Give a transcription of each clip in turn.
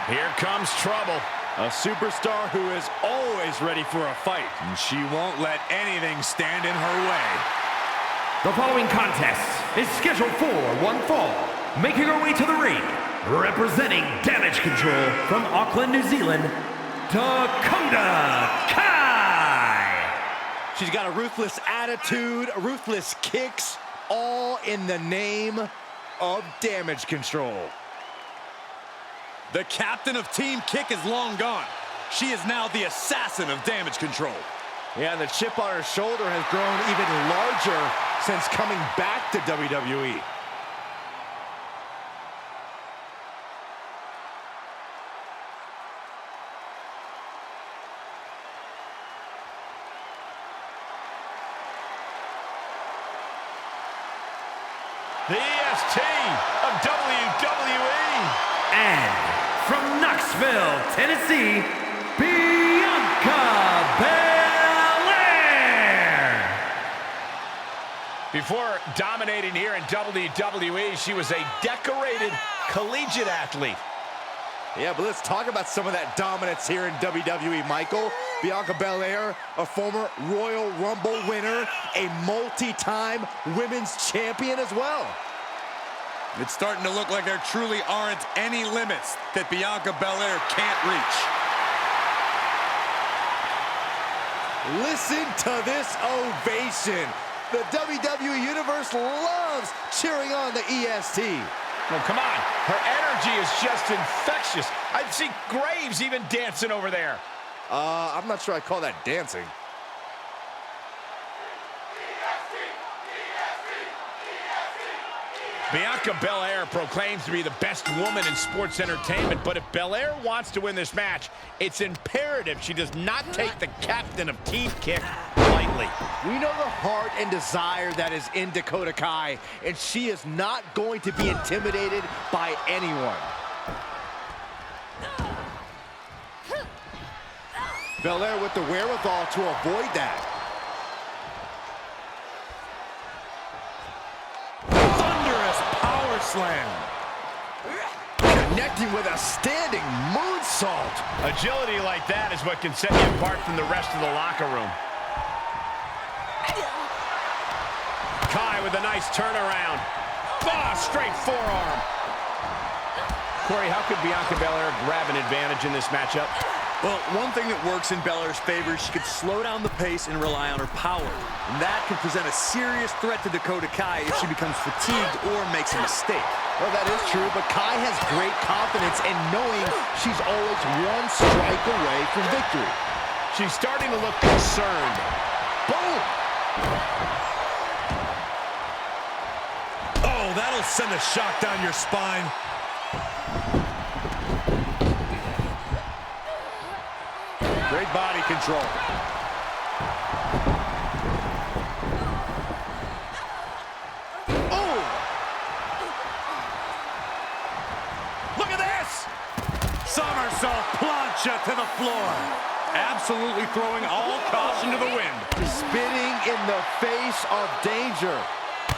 Here comes trouble. A superstar who is always ready for a fight, and she won't let anything stand in her way. The following contest is scheduled for one fall. Making her way to the ring, representing Damage Control from Auckland, New Zealand, Dakota Kai. She's got a ruthless attitude, ruthless kicks, all in the name of Damage Control. The captain of Team Kick is long gone. She is now the assassin of Damage Control. Yeah, the chip on her shoulder has grown even larger since coming back to WWE. The EST of WWE. And from Knoxville, Tennessee, Bianca Belair. Before dominating here in WWE, she was a decorated collegiate athlete. Yeah, but let's talk about some of that dominance here in WWE, Michael. Bianca Belair, a former Royal Rumble winner, a multi-time women's champion as well. It's starting to look like there truly aren't any limits that Bianca Belair can't reach. Listen to this ovation. The WWE Universe loves cheering on the EST. Well, come on. Her energy is just infectious. I'd see Graves even dancing over there. I'm not sure I call that dancing. Bianca Belair proclaims to be the best woman in sports entertainment, but if Belair wants to win this match, it's imperative she does not take the captain of Team Kick lightly. We know the heart and desire that is in Dakota Kai, and she is not going to be intimidated by anyone. Belair with the wherewithal to avoid that. Thunderous power slam. Connecting with a standing moonsault. Agility like that is what can set you apart from the rest of the locker room. Kai with a nice turnaround. Straight forearm. Corey, how could Bianca Belair grab an advantage in this matchup? Well, one thing that works in Belair's favor is she could slow down the pace and rely on her power. And that could present a serious threat to Dakota Kai if she becomes fatigued or makes a mistake. Well, that is true, but Kai has great confidence in knowing she's always one strike away from victory. She's starting to look concerned. Boom! Oh, that'll send a shock down your spine. Great body control. Oh! Look at this! Somersault plancha to the floor. Absolutely throwing all caution to the wind. Spitting in the face of danger.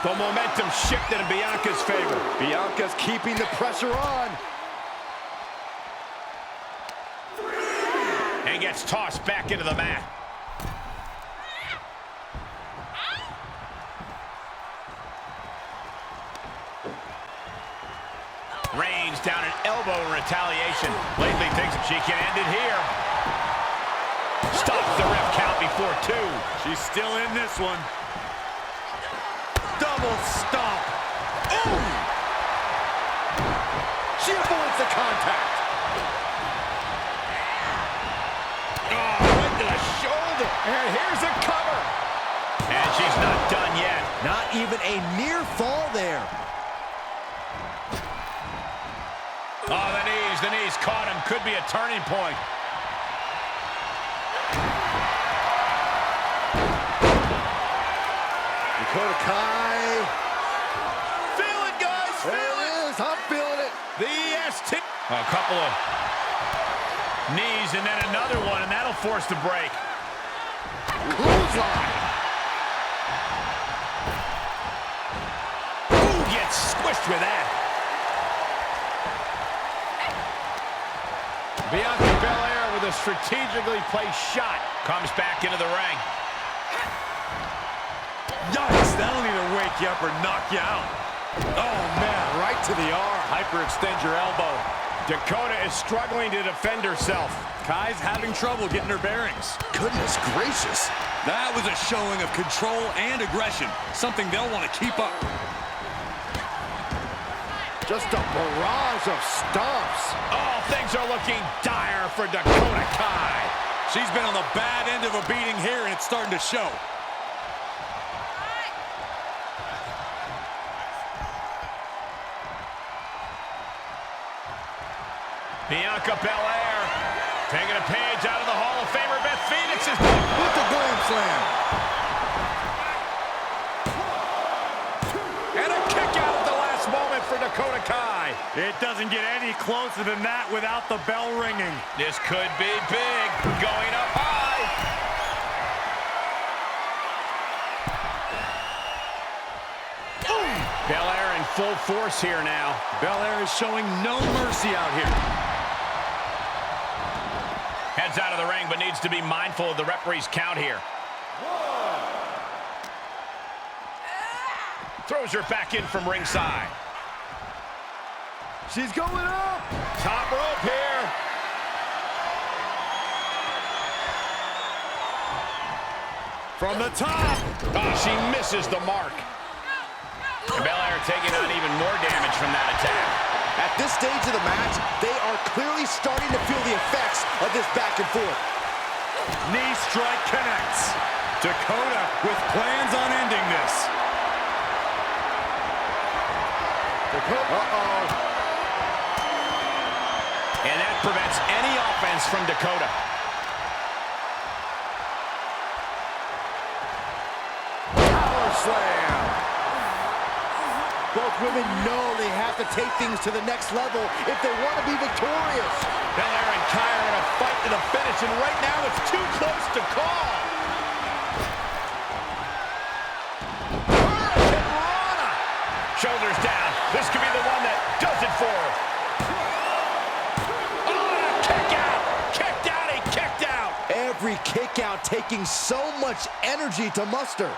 The momentum shifted in Bianca's favor. Bianca's keeping the pressure on. And gets tossed back into the mat. Rains down an elbow in retaliation. Lately thinks she can end it here. Stops the ref count before two. She's still in this one. Double stomp. Ooh! She avoids the contact. Right to the shoulder. And here's a cover. And she's not done yet. Not even a near fall there. Oh, the knees caught him. Could be a turning point. Dakota Kai. Feel it, guys. There it is. I'm feeling it. The EST. A couple of knees and then another one, and that'll force the break. Clothesline. Ooh, gets squished with that. Bianca Belair with a strategically placed shot. Comes back into the ring. Yikes, that'll either wake you up or knock you out. Oh, man, right to the arm. Hyperextend your elbow. Dakota is struggling to defend herself. Kai's having trouble getting her bearings. Goodness gracious. That was a showing of control and aggression, something they'll want to keep up. Just a barrage of stomps. Oh, things are looking dire for Dakota Kai. She's been on the bad end of a beating here, and it's starting to show. Bianca Belair taking a page out of the Hall of Famer Beth Phoenix's book With the glam slam. and a kick out at the last moment for Dakota Kai. It doesn't get any closer than that without the bell ringing. This could be big. Going up high. Belair in full force here now. Belair is showing no mercy out here. Heads out of the ring, but needs to be mindful of the referee's count here. Throws her back in from ringside. She's going up. Top rope here. From the top. Oh, she misses the mark. And Belair taking on even more damage from that attack. At this stage of the match, they are clearly starting to feel the effects of this back and forth. Knee strike connects. Dakota with plans on ending this. Uh-oh. And that prevents any offense from Dakota. Power slam. Both women know they have to take things to the next level if they want to be victorious. Belair and Kai are in a fight to the finish, and right now it's too close to call. Hurricane Rana. Shoulders down. This could be the one that does it for her. Oh, kick out. Kicked out. He kicked out. Every kick out taking so much energy to muster.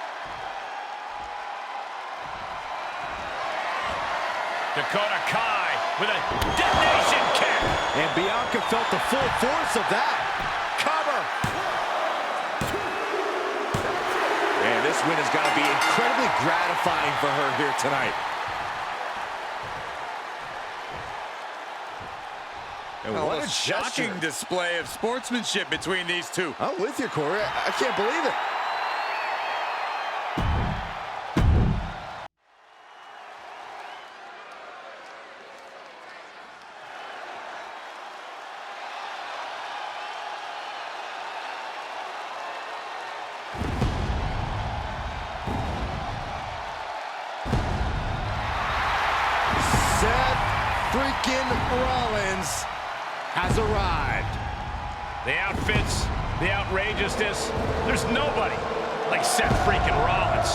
Dakota Kai with a detonation kick. And Bianca felt the full force of that. Cover. And this win has got to be incredibly gratifying for her here tonight. And what a shocking gesture. display of sportsmanship between these two. I'm with you, Corey. I can't believe it. Seth freaking Rollins has arrived. The outfits, the outrageousness. There's nobody like Seth freaking Rollins.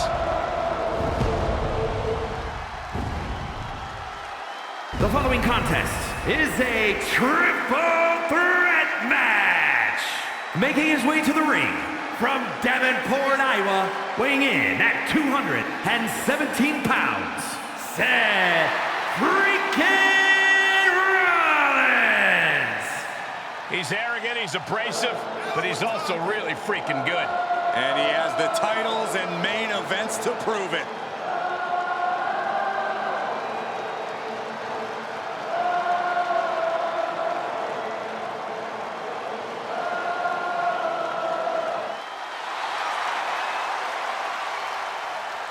The following contest is a triple threat match. Making his way to the ring from Davenport, Iowa, weighing in at 217 pounds, Seth freaking Rollins. He's arrogant, he's abrasive, but he's also really freaking good. And he has the titles and main events to prove it.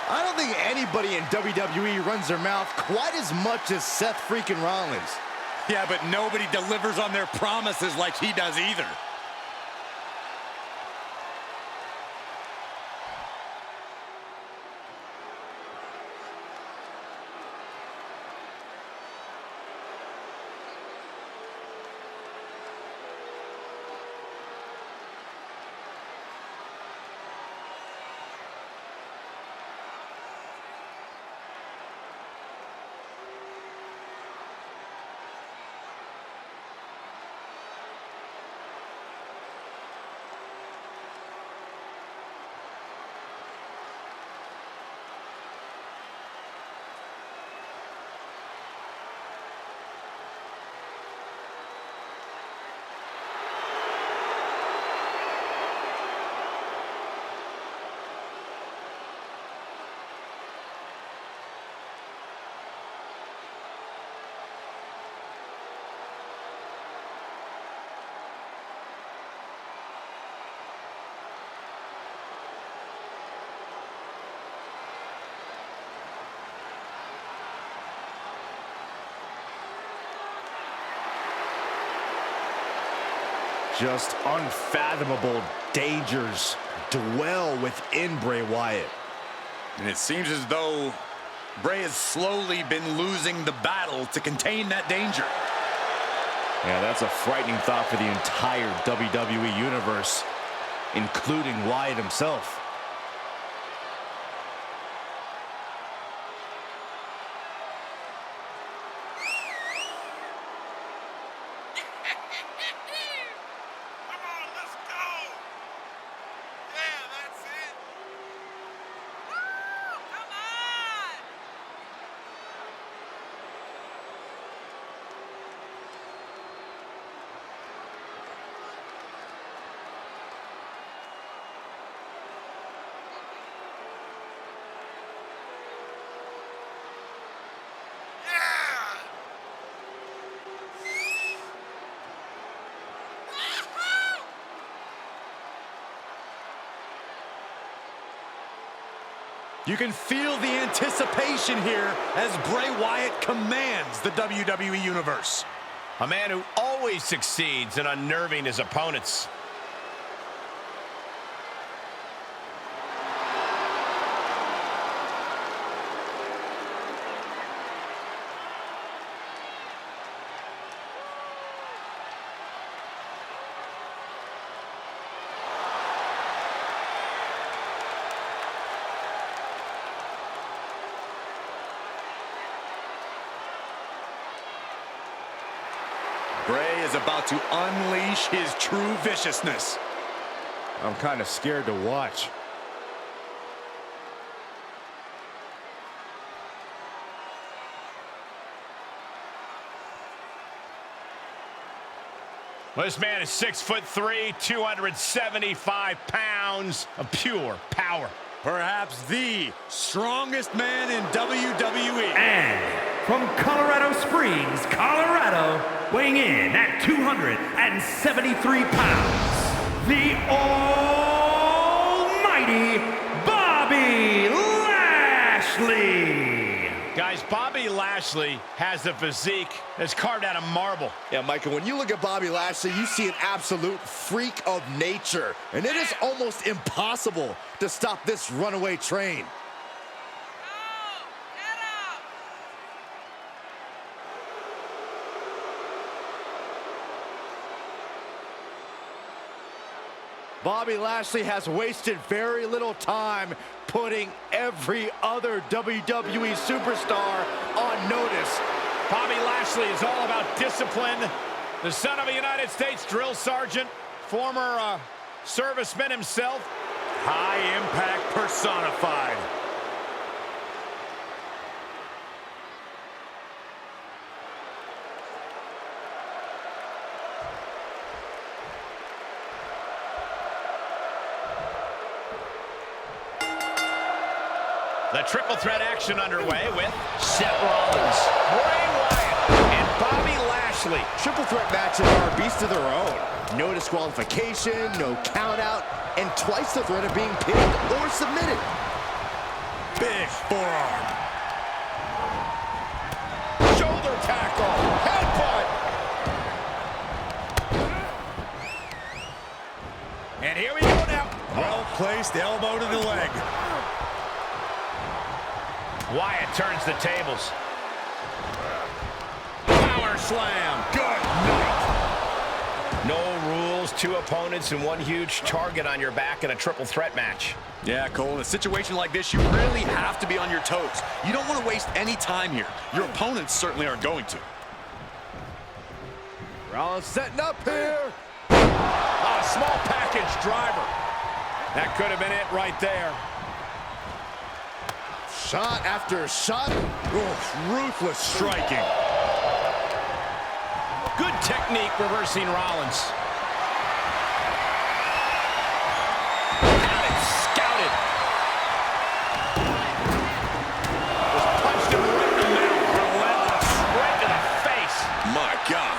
I don't think anybody in WWE runs their mouth quite as much as Seth freaking Rollins. Yeah, but nobody delivers on their promises like he does either. Just unfathomable dangers dwell within Bray Wyatt. And it seems as though Bray has slowly been losing the battle to contain that danger. Yeah, that's a frightening thought for the entire WWE Universe, including Wyatt himself. You can feel the anticipation here as Bray Wyatt commands the WWE Universe. A man who always succeeds in unnerving his opponents. Bray is about to unleash his true viciousness. I'm kind of scared to watch. Well, this man is 6'3", 275 pounds of pure power. Perhaps the strongest man in WWE. And from Colorado Springs, Colorado, weighing in at 273 pounds, the almighty Bobby Lashley. Guys, Bobby Lashley has a physique that's carved out of marble. Yeah, Michael, when you look at Bobby Lashley, you see an absolute freak of nature. And it is almost impossible to stop this runaway train. Bobby Lashley has wasted very little time putting every other WWE superstar on notice. Bobby Lashley is all about discipline. The son of a United States drill sergeant, former serviceman himself. High impact personified. The triple threat action underway with Seth Rollins, Bray Wyatt, and Bobby Lashley. Triple threat matches are a beast of their own. No disqualification, no count out, and twice the threat of being pinned or submitted. Big forearm. Shoulder tackle, headbutt. And here we go now. Well-placed elbow to the leg. Wyatt turns the tables. Power slam. Good night. No rules, two opponents and one huge target on your back in a triple threat match. Yeah, Cole, in a situation like this, you really have to be on your toes. You don't want to waste any time here. Your opponents certainly aren't going to. Rollins setting up here. A small package driver. That could have been it right there. Shot after shot. Oof, ruthless striking. Good technique reversing Rollins. Had it scouted. Just punched him right in the mouth. Relentless. Right to the face. My God.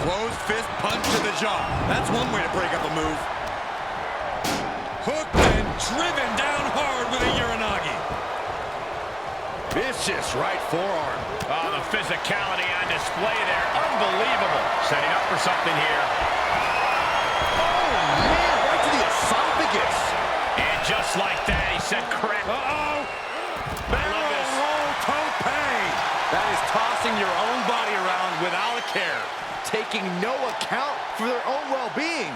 Closed fist punch to the jaw. That's one way to break up a move. Hooked and driven down hard with a Uranagi. Vicious right forearm. Oh, the physicality on display there. Unbelievable. Setting up for something here. Oh, man, right to the esophagus. And just like that, he said crack. Uh-oh. Barrel roll tope. That is tossing your own body around without a care. Taking no account for their own well-being.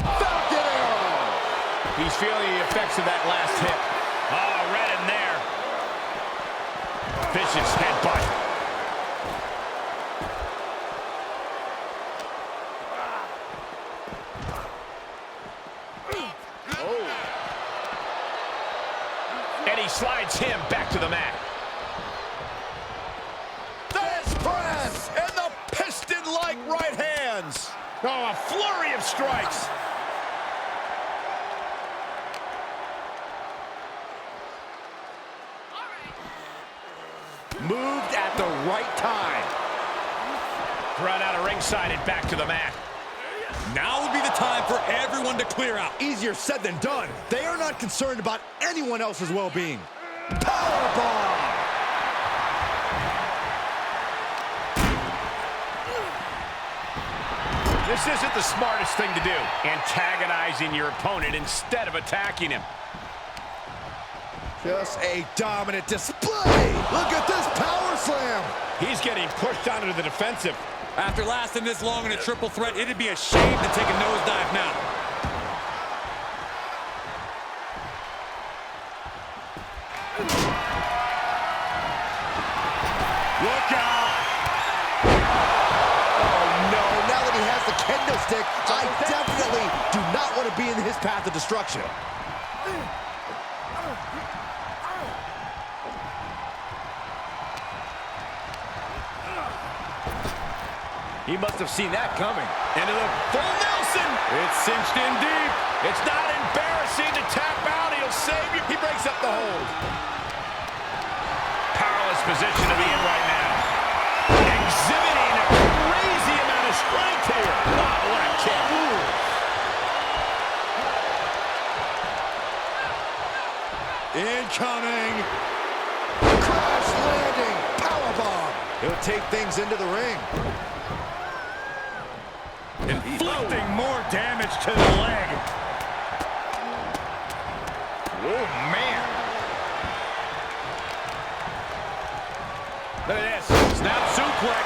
Falcon arrow. He's feeling the effects of that last hit. Oh, right in there. Vicious headbutt. Oh. And he slides him back to the mat. This press and the piston-like right hands. Oh, a flurry of strikes. Moved at the right time. Run out of ringside and back to the mat. Now would be the time for everyone to clear out. Easier said than done. They are not concerned about anyone else's well-being. Powerbomb! This isn't the smartest thing to do. Antagonizing your opponent instead of attacking him. Just a dominant display. Look at this power slam. He's getting pushed onto the defensive. After lasting this long in a triple threat, it'd be a shame to take a nosedive now. Look out! Oh no, now that he has the kendo stick, I definitely do not want to be in his path of destruction. He must have seen that coming. Into the full Nelson. It's cinched in deep. It's not embarrassing to tap out. He'll save you. He breaks up the hold. Powerless position to be in right now. Exhibiting a crazy amount of strength here. Oh, what a kick. Incoming. Crash landing. Powerbomb. He'll take things into the ring. Inflicting more damage to the leg. Oh, man. Look at this. Snap suplex.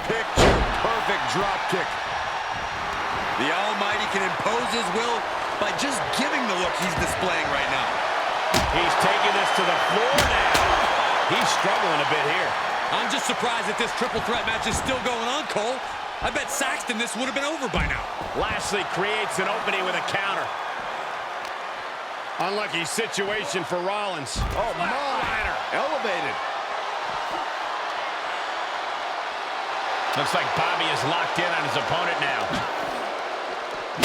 Picture perfect drop kick. The Almighty can impose his will by just giving the look he's displaying right now. He's taking this to the floor now. He's struggling a bit here. I'm just surprised that this triple threat match is still going on, Cole. I bet Saxton this would have been over by now. Lashley creates an opening with a counter. Unlucky situation for Rollins. Oh, my. Elevated. Looks like Bobby is locked in on his opponent now.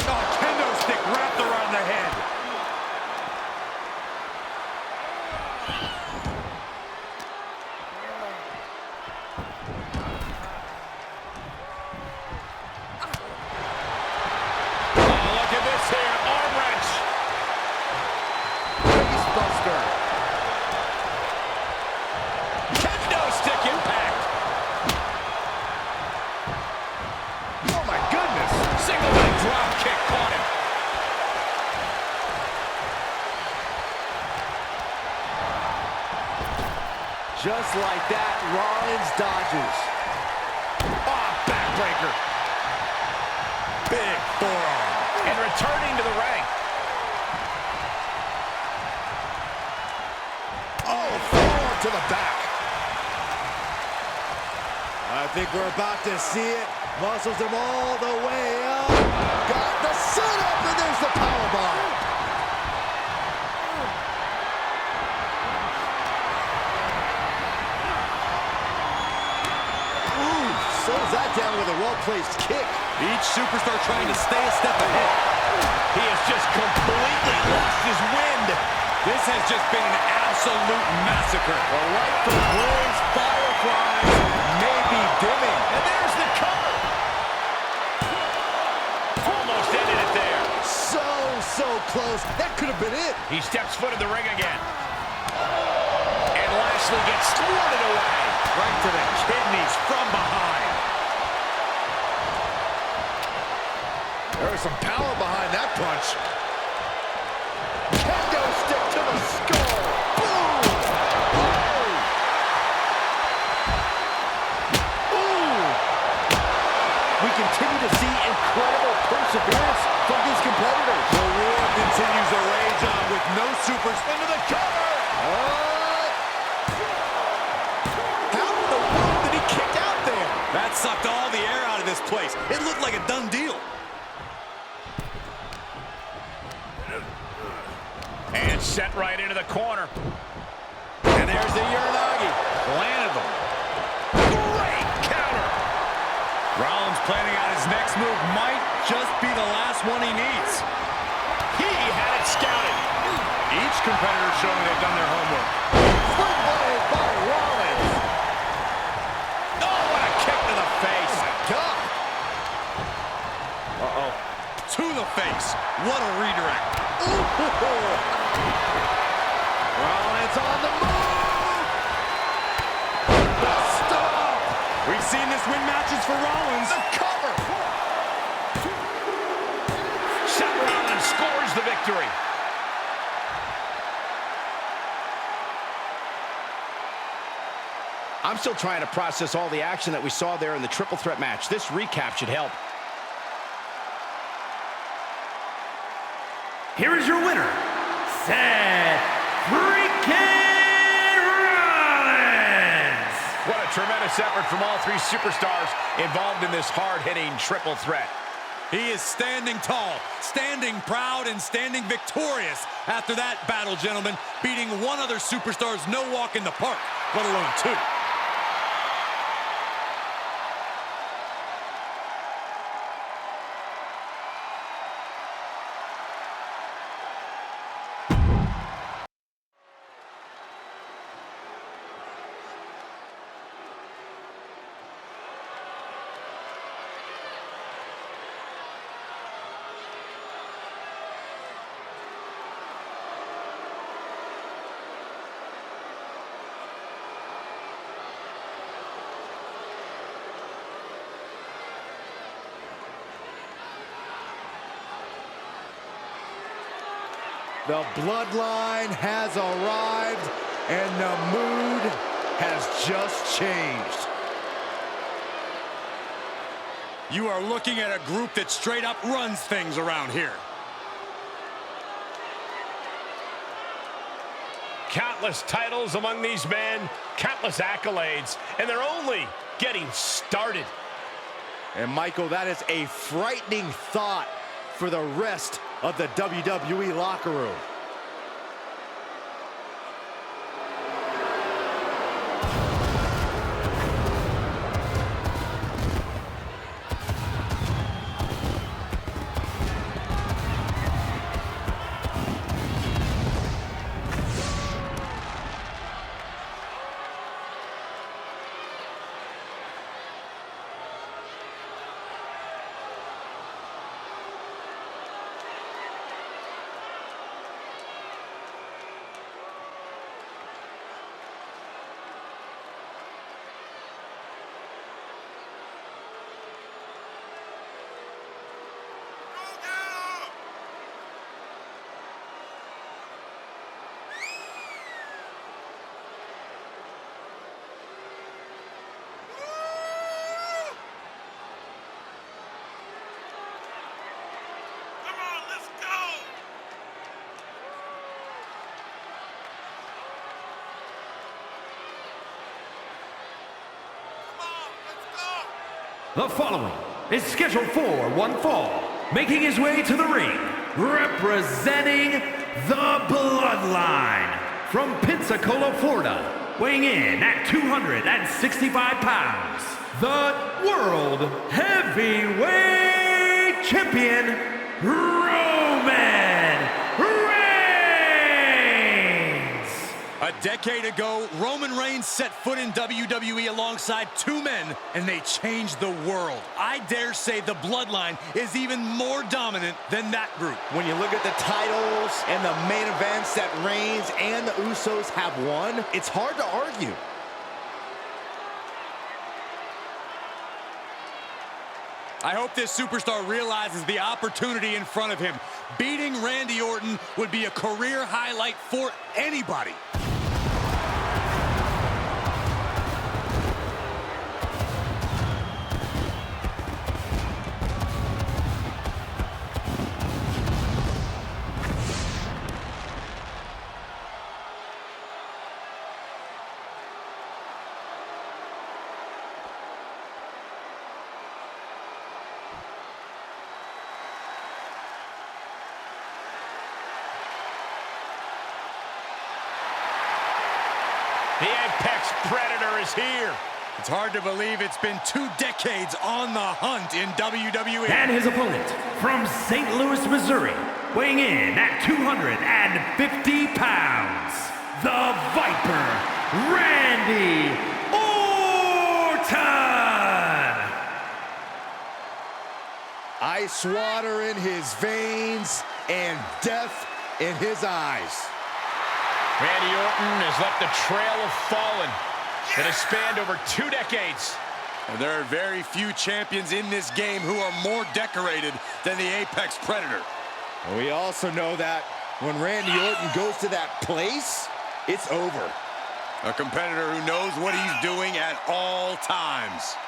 Oh, kendo stick wrapped around the head. Oh, look at this here. Arm wrench. Face buster. Kendo stick impact. Oh, my goodness. Single leg drop kick caught him. Just like that, Rollins dodges. Oh, backbreaker. Big forearm. And returning to the ring. Oh, forearm to the back. I think we're about to see it. Muscles him all the way up. Got the setup, and there's the powerbomb. Ooh, slows that down with a well-placed kick. Each superstar trying to stay a step ahead. He has just completely lost his wind. This has just been an absolute massacre. The light from Blaze Fireflies may be dimming. And there's the cover. So close. That could have been it. He steps foot in the ring again. And Lashley gets thwarted away. Right to the kidneys from behind. There was some power behind that punch. Kendo stick to the skull. Boom! Oh! Ooh! We continue to see incredible perseverance from these competitors. The war continues to rage on with no supers into the cover. How in the world did he kick out there? That sucked all the air out of this place. It looked like a done deal. And set right into the corner. And there's the Uranagi. Landed them. Great counter. Rollins planning out his next move might just be the last one he needs. He had it scouted. Each competitor showing they've done their homework. Springboarded by Rollins. Oh, what a kick to the face. Oh, my God. Uh-oh. To the face. What a redirect. Ooh. Rollins on the move. The stop. We've seen this win matches for Rollins. The cover. Seth Rollins scores the victory. I'm still trying to process all the action that we saw there in the triple threat match. This recap should help. Here is your winner, Seth freaking Rollins! What a tremendous effort from all three superstars involved in this hard-hitting triple threat. He is standing tall, standing proud, and standing victorious after that battle, gentlemen. Beating one other superstar's no walk in the park, let alone two. The bloodline has arrived, and the mood has just changed. You are looking at a group that straight up runs things around here. Countless titles among these men, countless accolades, and they're only getting started. And Michael, that is a frightening thought for the rest of the WWE locker room. The following is scheduled for one fall, making his way to the ring, representing the Bloodline, from Pensacola, Florida, weighing in at 265 pounds, the World Heavyweight Champion, Roman Reigns! A Decade ago, Roman Reigns set foot in WWE alongside two men, and they changed the world. I dare say the Bloodline is even more dominant than that group. When you look at the titles and the main events that Reigns and the Usos have won, it's hard to argue. I hope this superstar realizes the opportunity in front of him. Beating Randy Orton would be a career highlight for anybody. The Apex Predator is here. It's hard to believe it's been 2 decades on the hunt in WWE. And his opponent from St. Louis, Missouri, weighing in at 250 pounds, the Viper, Randy Orton! Ice water in his veins and death in his eyes. Randy Orton has left a trail of fallen that has spanned over 2 decades. And there are very few champions in this game who are more decorated than the Apex Predator. We also know that when Randy Orton goes to that place, it's over. A competitor who knows what he's doing at all times.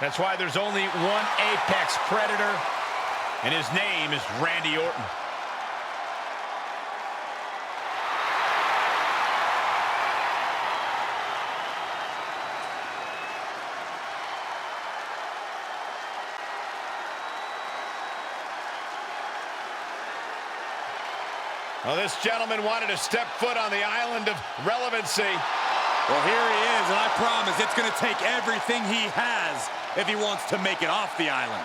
That's why there's only one Apex Predator, and his name is Randy Orton. Well, this gentleman wanted to step foot on the island of relevancy. Well, here he is, and I promise it's going to take everything he has if he wants to make it off the island.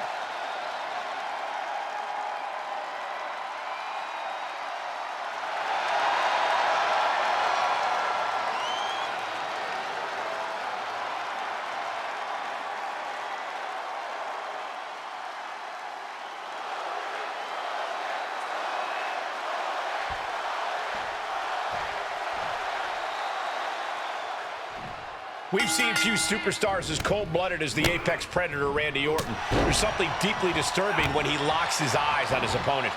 We've seen few superstars as cold-blooded as the Apex Predator, Randy Orton. There's something deeply disturbing when he locks his eyes on his opponent.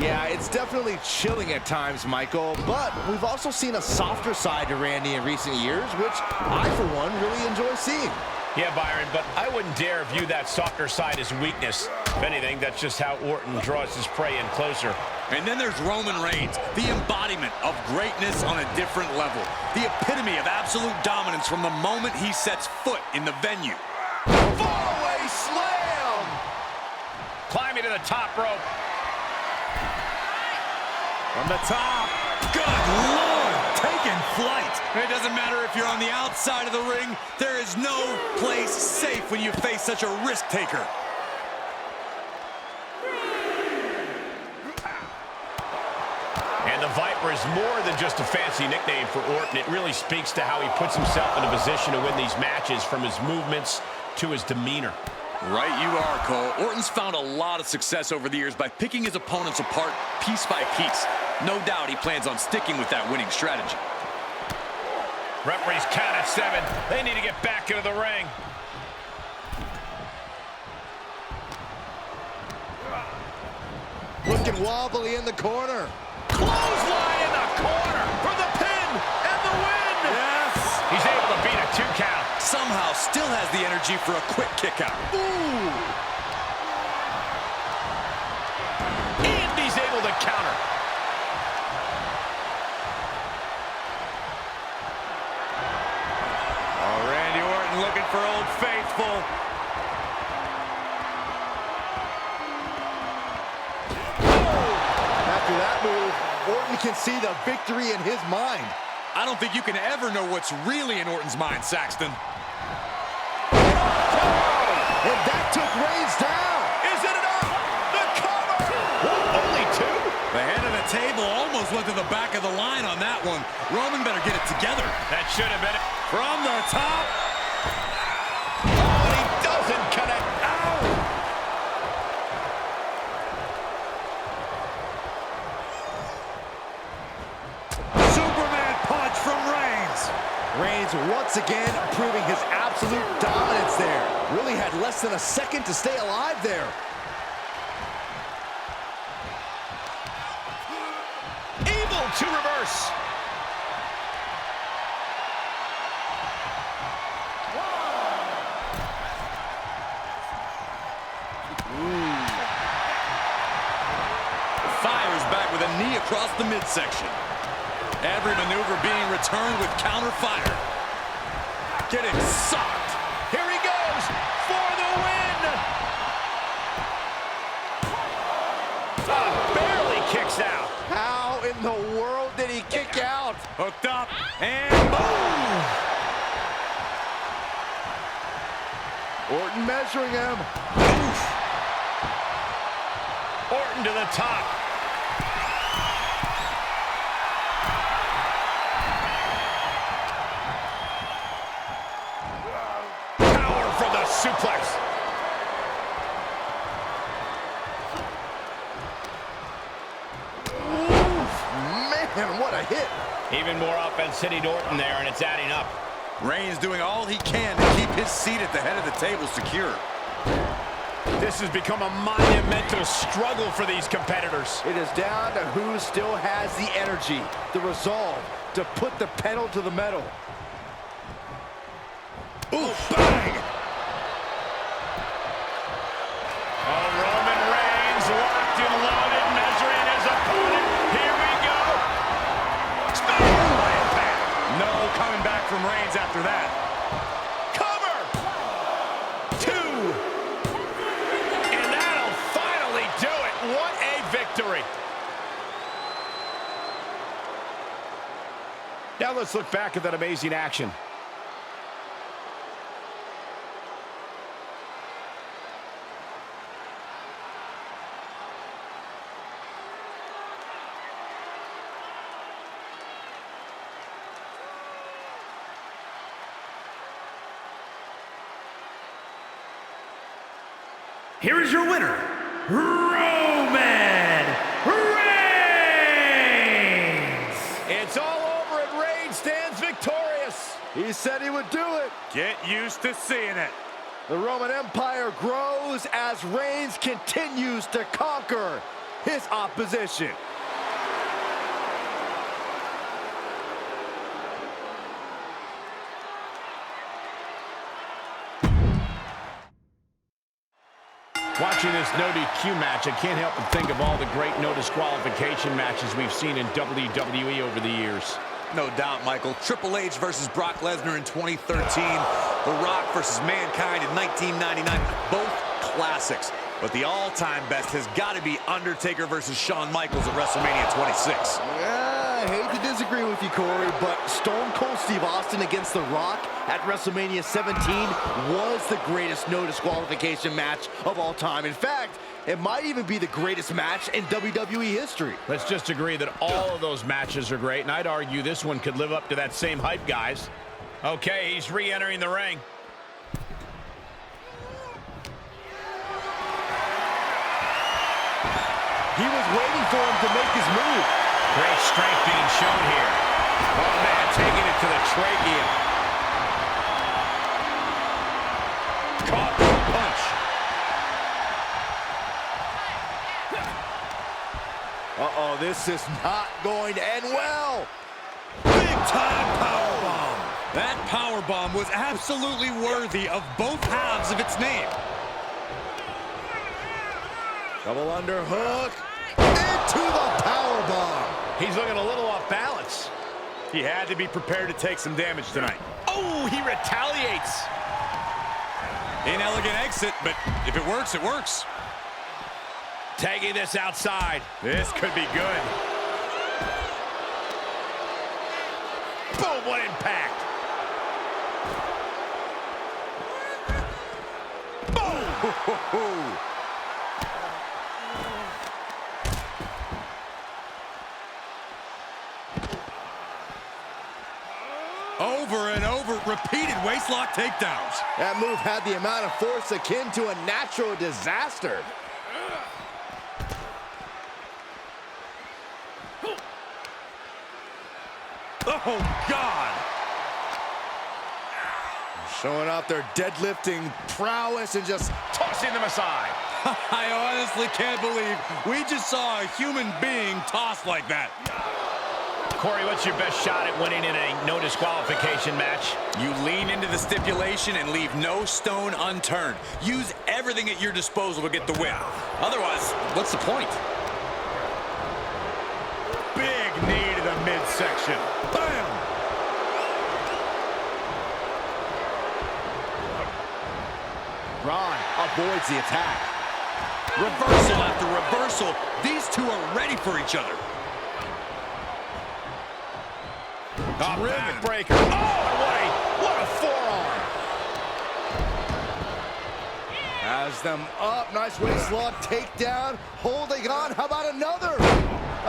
Yeah, it's definitely chilling at times, Michael, but we've also seen a softer side to Randy in recent years, which I, for one, really enjoy seeing. Yeah, Byron, but I wouldn't dare view that softer side as weakness. If anything, that's just how Orton draws his prey in closer. And then there's Roman Reigns, the embodiment of greatness on a different level. The epitome of absolute dominance from the moment he sets foot in the venue. Fallaway slam! Climbing to the top rope. From the top. Good Lord, taking flight. It doesn't matter if you're on the outside of the ring. There is no place safe when you face such a risk taker. And the Viper is more than just a fancy nickname for Orton. It really speaks to how he puts himself in a position to win these matches, from his movements to his demeanor. Right you are, Cole. Orton's found a lot of success over the years by picking his opponents apart piece by piece. No doubt he plans on sticking with that winning strategy. Referees count at 7. They need to get back into the ring. Looking wobbly in the corner. Clothesline in the corner for the pin and the win. Yes. He's able to beat a 2 count. Somehow still has the energy for a quick kick out. Ooh. And he's able to counter. Oh, Randy Orton looking for Old Faithful. After that move, Orton can see the victory in his mind. I don't think you can ever know what's really in Orton's mind, Saxton. And that took Reigns down. Is it enough? The cover. What, only 2? The hand of the table, almost went to the back of the line on that one. Roman better get it together. That should have been it. From the top. Oh, he doesn't connect. Ow! Superman punch from Reigns. Reigns once again proving his absolute dominance there. Really had less than a second to stay alive there. Able to reverse. Fires back with a knee across the midsection. Every maneuver being returned with counter fire. Getting socked. Here he goes for the win. Barely kicks out. How in the world did he kick out? Hooked up and boom! Orton measuring him. Orton to the top. Power from the suplex. Man, what a hit. Even more offense hitting Orton there, and it's adding up. Reigns doing all he can to keep his seat at the head of the table secure. This has become a monumental struggle for these competitors. It is down to who still has the energy, the resolve to put the pedal to the metal. Ooh, bang! Oh, Roman Reigns locked and loaded, measuring his opponent. Here we go. No coming back from Reigns after that. Cover. 2. And that'll finally do it. What a victory. Now let's look back at that amazing action. Here is your winner, Roman Reigns! It's all over and Reigns stands victorious. He said he would do it. Get used to seeing it. The Roman Empire grows as Reigns continues to conquer his opposition. Watching this no DQ match, I can't help but think of all the great no disqualification matches we've seen in WWE over the years. No doubt, Michael. Triple H versus Brock Lesnar in 2013. The Rock versus Mankind in 1999. Both classics. But the all-time best has got to be Undertaker versus Shawn Michaels at WrestleMania 26. I hate to disagree with you, Corey, but Stone Cold Steve Austin against The Rock at WrestleMania 17 was the greatest no disqualification match of all time. In fact, it might even be the greatest match in WWE history. Let's just agree that all of those matches are great, and I'd argue this one could live up to that same hype, guys. Okay, he's re-entering the ring. He was waiting for him to make his move. Great strength being shown here. Oh, man, taking it to the trachea. Caught the punch. Uh-oh, this is not going to end well. Big-time powerbomb. That powerbomb was absolutely worthy of both halves of its name. Double underhook into the powerbomb. He's looking a little off balance. He had to be prepared to take some damage tonight. Oh, he retaliates. Inelegant exit, but if it works, it works. Tagging this outside. This could be good. Boom, what impact. Boom. Over and over, repeated waistlock takedowns. That move had the amount of force akin to a natural disaster. Oh, God. Showing off their deadlifting prowess and just Tossing them aside. I honestly can't believe we just saw a human being tossed like that. Corey, what's your best shot at winning in a no disqualification match? You lean into the stipulation and leave no stone unturned. Use everything at your disposal to get the win. Otherwise, what's the point? Big knee to the midsection. Bam! Ron avoids the attack. Reversal after reversal. These two are ready for each other. Backbreaker. Oh, what a forearm. Has them up. Nice waistlock takedown. Holding on. How about another?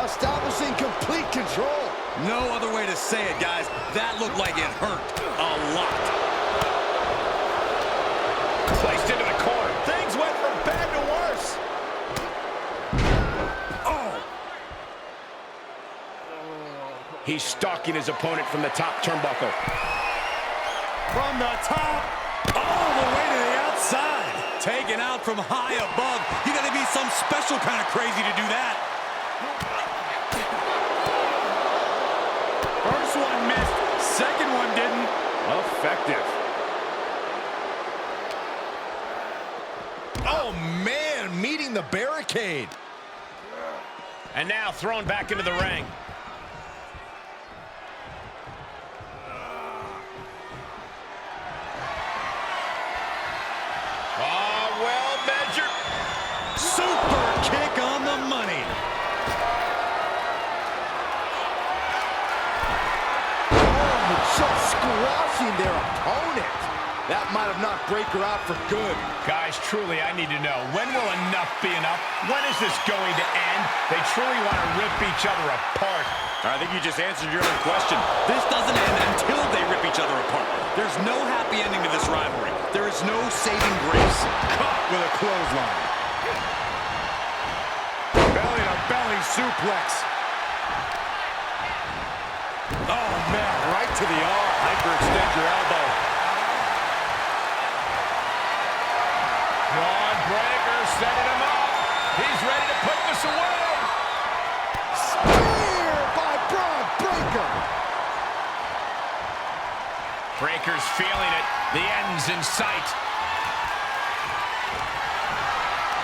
Establishing complete control. No other way to say it, guys. That looked like it hurt a lot. Placed into the corner. Things went from bad to worse. He's stalking his opponent from the top turnbuckle. From the top, all the way to the outside. Taken out from high above. You gotta be some special kind of crazy to do that. First one missed, second one didn't. Effective. Oh, man, meeting the barricade. And now thrown back into the ring. Well measured. Super kick on the money. Oh, just squashing their opponent. That might have knocked Breaker out for good. Guys, truly, I need to know, when will enough be enough? When is this going to end? They truly want to rip each other apart. I think you just answered your own question. This doesn't end until they rip each other apart. There's no happy ending to this rivalry. There is no saving grace. Caught with a clothesline. Belly-to-belly suplex. Oh, man, right to the arm. Hyperextend your elbow. Braun Breaker setting him up. He's ready to put this away. Spear by Braun Breaker. Breaker's feeling it. The end's in sight.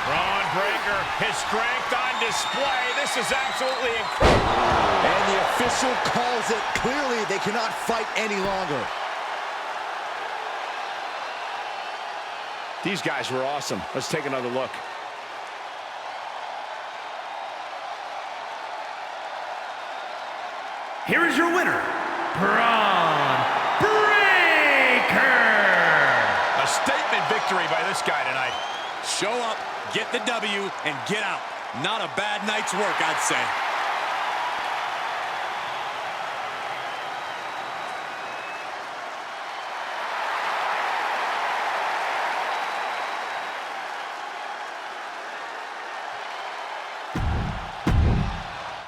Braun Breaker, his strength on display. This is absolutely incredible. And the official calls it. Clearly, they cannot fight any longer. These guys were awesome. Let's take another look. Here is your winner, Braun Breaker. A statement victory by this guy tonight. Show up, get the W, and get out. Not a bad night's work, I'd say.